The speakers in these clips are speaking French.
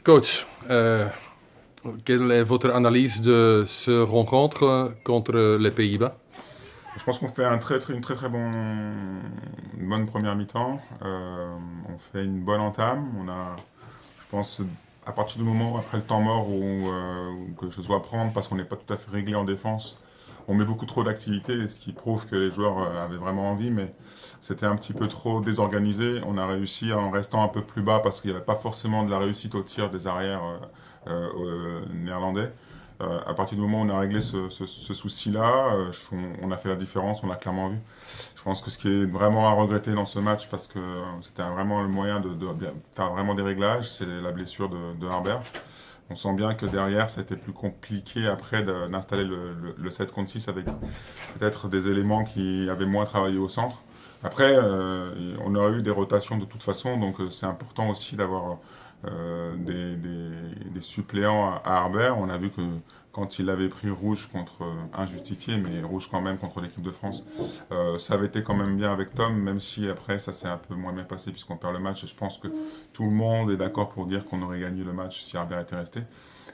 Coach, quelle est votre analyse de ce rencontre contre les Pays-Bas? Je pense qu'on fait une bonne première mi-temps. On fait une bonne entame. Je pense, à partir du moment après le temps mort où que je dois prendre parce qu'on n'est pas tout à fait réglé en défense, on met beaucoup trop d'activité, ce qui prouve que les joueurs avaient vraiment envie, mais c'était un petit peu trop désorganisé. On a réussi en restant un peu plus bas parce qu'il n'y avait pas forcément de la réussite au tir des arrières néerlandais. À partir du moment où on a réglé ce souci-là, on a fait la différence, on l'a clairement vu. Je pense que ce qui est vraiment à regretter dans ce match, parce que c'était vraiment le moyen de faire vraiment des réglages, c'est la blessure de Harbert. On sent bien que derrière, c'était plus compliqué après d'installer le 7 contre 6 avec peut-être des éléments qui avaient moins travaillé au centre. Après, on aurait eu des rotations de toute façon, donc c'est important aussi d'avoir des suppléants à Harbert. On a vu que quand il avait pris rouge contre injustifié, mais rouge quand même contre l'équipe de France, ça avait été quand même bien avec Tom, même si après ça s'est un peu moins bien passé puisqu'on perd le match. Et je pense que tout le monde est d'accord pour dire qu'on aurait gagné le match si Harbert était resté.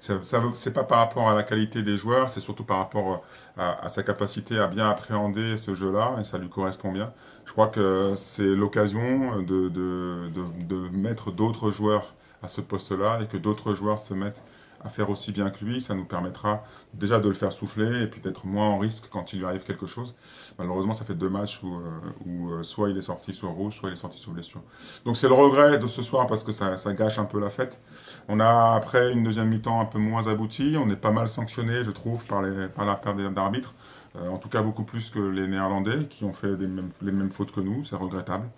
C'est pas par rapport à la qualité des joueurs, c'est surtout par rapport à sa capacité à bien appréhender ce jeu-là, et ça lui correspond bien. Je crois que c'est l'occasion de mettre d'autres joueurs à ce poste-là et que d'autres joueurs se mettent à faire aussi bien que lui. Ça nous permettra déjà de le faire souffler et puis d'être moins en risque quand il lui arrive quelque chose. Malheureusement, ça fait 2 matchs où soit il est sorti sur rouge, soit il est sorti sur blessure. Donc c'est le regret de ce soir parce que ça gâche un peu la fête. On a après une deuxième mi-temps un peu moins aboutie. On est pas mal sanctionné, je trouve, par la paire d'arbitres. En tout cas, beaucoup plus que les Néerlandais qui ont fait les mêmes fautes que nous. C'est regrettable.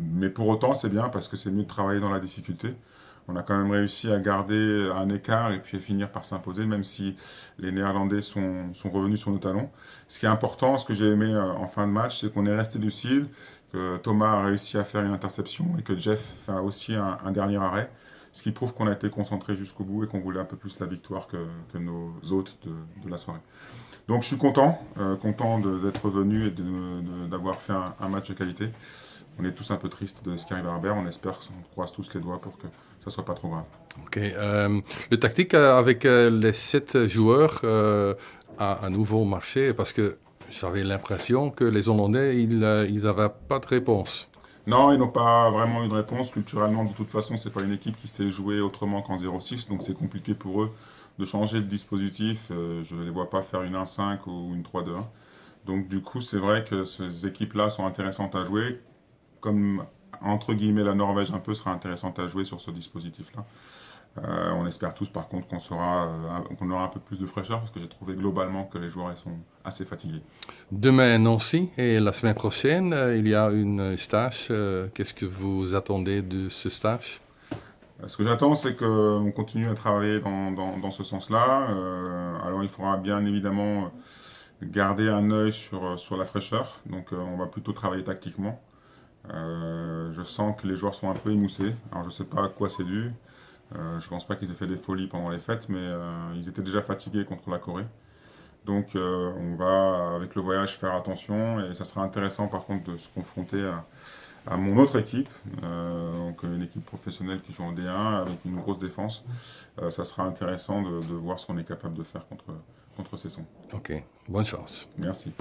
Mais pour autant, c'est bien parce que c'est mieux de travailler dans la difficulté. On a quand même réussi à garder un écart et puis à finir par s'imposer, même si les Néerlandais sont revenus sur nos talons. Ce qui est important, ce que j'ai aimé en fin de match, c'est qu'on est resté lucide, que Thomas a réussi à faire une interception et que Jeff fait aussi un dernier arrêt. Ce qui prouve qu'on a été concentré jusqu'au bout et qu'on voulait un peu plus la victoire que nos hôtes de la soirée. Donc je suis content d'être venu et d'avoir fait un match de qualité. On est tous un peu tristes de ce qui arrive à Herbert. On espère qu'on croise tous les doigts pour que ça soit pas trop grave. Ok. Le tactique avec les 7 joueurs a à nouveau marché parce que j'avais l'impression que les Hollandais, ils n'avaient pas de réponse. Non, ils n'ont pas vraiment eu de réponse. Culturellement, de toute façon, c'est pas une équipe qui sait jouer autrement qu'en 0-6, donc c'est compliqué pour eux de changer de dispositif. Je ne les vois pas faire une 1-5 ou une 3-2-1. Donc du coup, c'est vrai que ces équipes-là sont intéressantes à jouer, comme entre guillemets la Norvège un peu sera intéressante à jouer sur ce dispositif-là. On espère tous par contre qu'on aura un peu plus de fraîcheur parce que j'ai trouvé globalement que les joueurs ils sont assez fatigués. Demain, Nancy et la semaine prochaine, il y a une stage. Qu'est-ce que vous attendez de ce stage? Ce que j'attends, c'est qu'on continue à travailler dans ce sens-là. Alors il faudra bien évidemment garder un œil sur la fraîcheur. Donc on va plutôt travailler tactiquement. Je sens que les joueurs sont un peu émoussés. Alors je ne sais pas à quoi c'est dû. Je ne pense pas qu'ils aient fait des folies pendant les fêtes, mais ils étaient déjà fatigués contre la Corée. Donc on va, avec le voyage, faire attention et ça sera intéressant par contre de se confronter à mon autre équipe, donc une équipe professionnelle qui joue en D1 avec une grosse défense. Ça sera intéressant de voir ce qu'on est capable de faire contre ces sons. Ok, bonne chance. Merci.